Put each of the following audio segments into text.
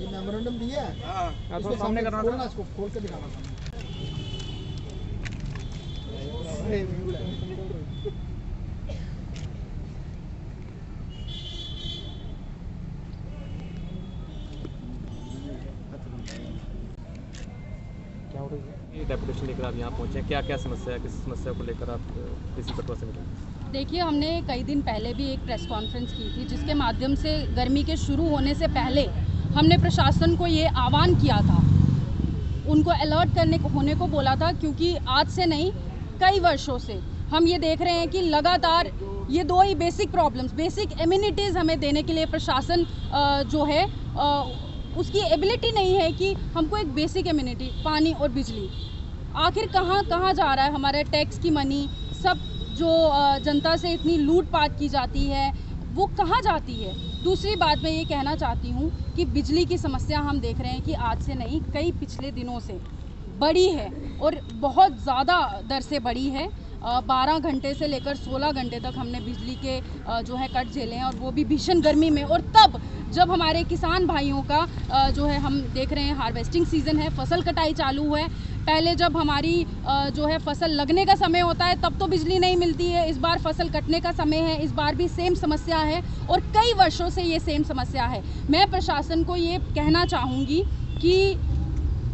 ये मेमोरेंडम दिया है, इसको सामने करना था, इसको खोल के दिखाना था। क्या हो रही है? ये डेपुटेशन लेकर आप यहाँ पहुँचे हैं, क्या क्या समस्या है, किस समस्या को लेकर आप किसी कटुआ से मिले? देखिए, हमने कई दिन पहले भी एक प्रेस कॉन्फ्रेंस की थी जिसके माध्यम से गर्मी के शुरू होने से पहले हमने प्रशासन को ये आह्वान किया था, उनको अलर्ट होने को बोला था, क्योंकि आज से नहीं कई वर्षों से हम ये देख रहे हैं कि लगातार ये दो ही बेसिक प्रॉब्लम्स, बेसिक एमिनिटीज़ हमें देने के लिए प्रशासन जो है उसकी एबिलिटी नहीं है कि हमको एक बेसिक एमिनिटी पानी और बिजली, आखिर कहाँ जा रहा है हमारे टैक्स की मनी, सब जो जनता से इतनी लूटपाट की जाती है वो कहाँ जाती है। दूसरी बात मैं ये कहना चाहती हूँ कि बिजली की समस्या हम देख रहे हैं कि आज से नहीं कई पिछले दिनों से बड़ी है और बहुत ज़्यादा दर से बड़ी है। 12 घंटे से लेकर 16 घंटे तक हमने बिजली के जो है कट झेले हैं, और वो भी भीषण गर्मी में। और तब जब हमारे किसान भाइयों का जो है हम देख रहे हैं हार्वेस्टिंग सीज़न है, फसल कटाई चालू है। पहले जब हमारी जो है फसल लगने का समय होता है तब तो बिजली नहीं मिलती है, इस बार फसल कटने का समय है, इस बार भी सेम समस्या है और कई वर्षों से ये सेम समस्या है। मैं प्रशासन को ये कहना चाहूँगी कि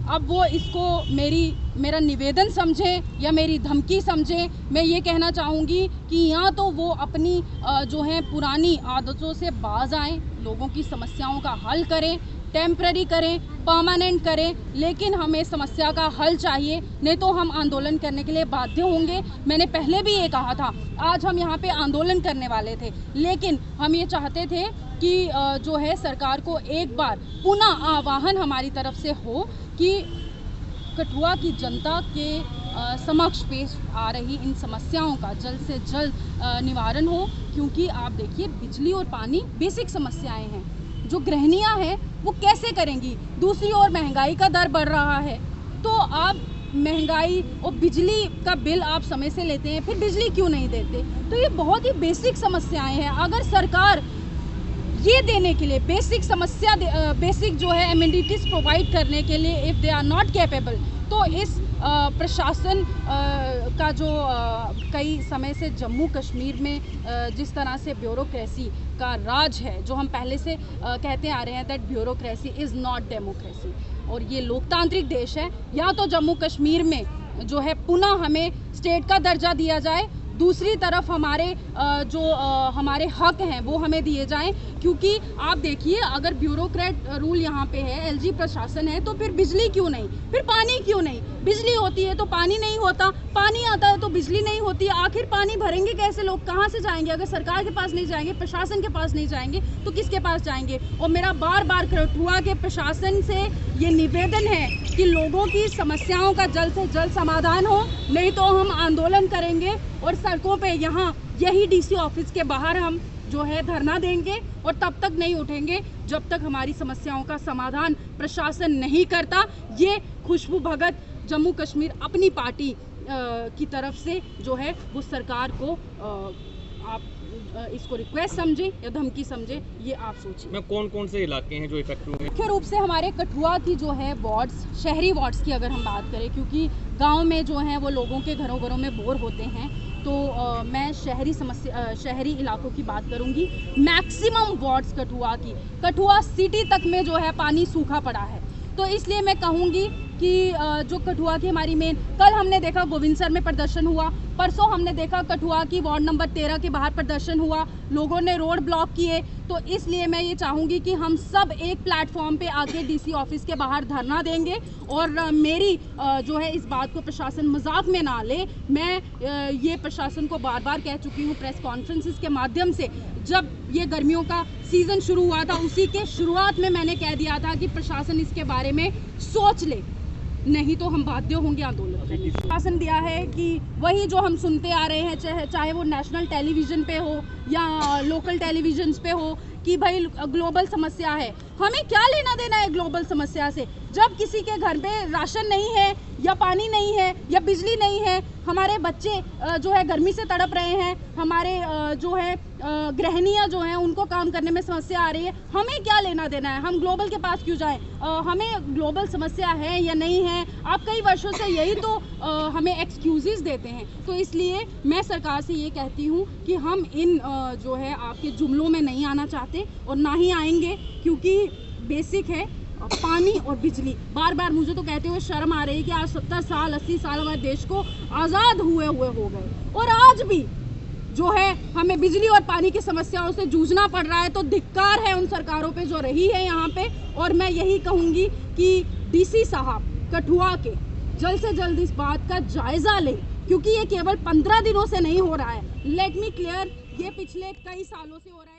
अब वो इसको मेरा निवेदन समझें या मेरी धमकी समझें। मैं ये कहना चाहूँगी कि या तो वो अपनी जो है पुरानी आदतों से बाज आएँ, लोगों की समस्याओं का हल करें, टेम्पररी करें, परमानेंट करें, लेकिन हमें समस्या का हल चाहिए, नहीं तो हम आंदोलन करने के लिए बाध्य होंगे। मैंने पहले भी ये कहा था, आज हम यहाँ पे आंदोलन करने वाले थे, लेकिन हम ये चाहते थे कि जो है सरकार को एक बार पुनः आह्वान हमारी तरफ से हो कि कठुआ की जनता के समक्ष पेश आ रही इन समस्याओं का जल्द से जल्द निवारण हो, क्योंकि आप देखिए बिजली और पानी बेसिक समस्याएं हैं, जो गृहिणियां हैं वो कैसे करेंगी। दूसरी ओर महंगाई का दर बढ़ रहा है, तो आप महंगाई और बिजली का बिल आप समय से लेते हैं, फिर बिजली क्यों नहीं देते। तो ये बहुत ही बेसिक समस्याएं हैं। अगर सरकार ये देने के लिए बेसिक जो है एमिनिटीज़ प्रोवाइड करने के लिए if they are not capable, तो इस प्रशासन का जो कई समय से जम्मू कश्मीर में जिस तरह से ब्यूरोक्रेसी का राज है, जो हम पहले से कहते आ रहे हैं that bureaucracy is not democracy, और ये लोकतांत्रिक देश है। या तो जम्मू कश्मीर में जो है पुनः हमें स्टेट का दर्जा दिया जाए, दूसरी तरफ हमारे हक हैं वो हमें दिए जाएं, क्योंकि आप देखिए अगर ब्यूरोक्रेट रूल यहाँ पे है, एलजी प्रशासन है, तो फिर बिजली क्यों नहीं, फिर पानी क्यों नहीं। बिजली होती है तो पानी नहीं होता, पानी आता है तो बिजली नहीं होती। आखिर पानी भरेंगे कैसे लोग, कहाँ से जाएंगे। अगर सरकार के पास नहीं जाएंगे, प्रशासन के पास नहीं जाएंगे, तो किसके पास जाएंगे। और मेरा बार बार कठुआ के प्रशासन से ये निवेदन है कि लोगों की समस्याओं का जल्द से जल्द समाधान हो, नहीं तो हम आंदोलन करेंगे और सड़कों पे यहाँ यही डीसी ऑफिस के बाहर हम जो है धरना देंगे, और तब तक नहीं उठेंगे जब तक हमारी समस्याओं का समाधान प्रशासन नहीं करता। ये खुशबू भगत जम्मू कश्मीर अपनी पार्टी की तरफ से जो है वो सरकार को आप इसको रिक्वेस्ट समझें या धमकी समझें, ये आप सोचिए। मैं कौन से इलाके हैं जो इफेक्ट हुए? मुख्य रूप से हमारे कठुआ की जो है वार्ड्स, शहरी वार्ड्स की अगर हम बात करें, क्योंकि गांव में जो है वो लोगों के घरों में बोर होते हैं, तो मैं शहरी इलाकों की बात करूंगी। मैक्सिमम वार्ड्स कठुआ सिटी तक में जो है पानी सूखा पड़ा है। तो इसलिए मैं कहूँगी कि जो कठुआ की हमारी कल हमने देखा गोविंदसर में प्रदर्शन हुआ, परसों हमने देखा कठुआ की वार्ड नंबर 13 के बाहर प्रदर्शन हुआ, लोगों ने रोड ब्लॉक किए। तो इसलिए मैं ये चाहूँगी कि हम सब एक प्लेटफॉर्म पे आके डीसी ऑफिस के बाहर धरना देंगे। और मेरी जो है इस बात को प्रशासन मजाक में ना ले, मैं ये प्रशासन को बार बार कह चुकी हूँ प्रेस कॉन्फ्रेंसेस के माध्यम से। जब ये गर्मियों का सीज़न शुरू हुआ था, उसी के शुरुआत में मैंने कह दिया था कि प्रशासन इसके बारे में सोच ले, नहीं तो हम बाध्य होंगे आंदोलन करने। शासन दिया है कि वही जो हम सुनते आ रहे हैं, चाहे वो नेशनल टेलीविज़न पे हो या लोकल टेलीविजन पे हो, कि भाई ग्लोबल समस्या है। हमें क्या लेना देना है ग्लोबल समस्या से। जब किसी के घर पे राशन नहीं है या पानी नहीं है या बिजली नहीं है, हमारे बच्चे जो है गर्मी से तड़प रहे हैं, हमारे जो है गृहिणियाँ जो हैं उनको काम करने में समस्या आ रही है, हमें क्या लेना देना है? हम ग्लोबल के पास क्यों जाएं? हमें ग्लोबल समस्या है या नहीं है? आप कई वर्षों से यही तो हमें एक्सक्यूज़ेस देते हैं। तो इसलिए मैं सरकार से ये कहती हूँ कि हम इन जो है आपके जुमलों में नहीं आना चाहते और ना ही आएंगे, क्योंकि बेसिक है पानी और बिजली। बार बार मुझे तो कहते हुए शर्म आ रही है कि आज 70 साल 80 साल हमारे देश को आज़ाद हुए हो गए और आज भी जो है हमें बिजली और पानी की समस्याओं से जूझना पड़ रहा है। तो धिक्कार है उन सरकारों पे जो रही है यहाँ पे। और मैं यही कहूँगी कि डीसी साहब कठुआ के जल्द से जल्द इस बात का जायज़ा लें, क्योंकि ये केवल 15 दिनों से नहीं हो रहा है। लेट मी क्लियर, ये पिछले कई सालों से हो रहा है।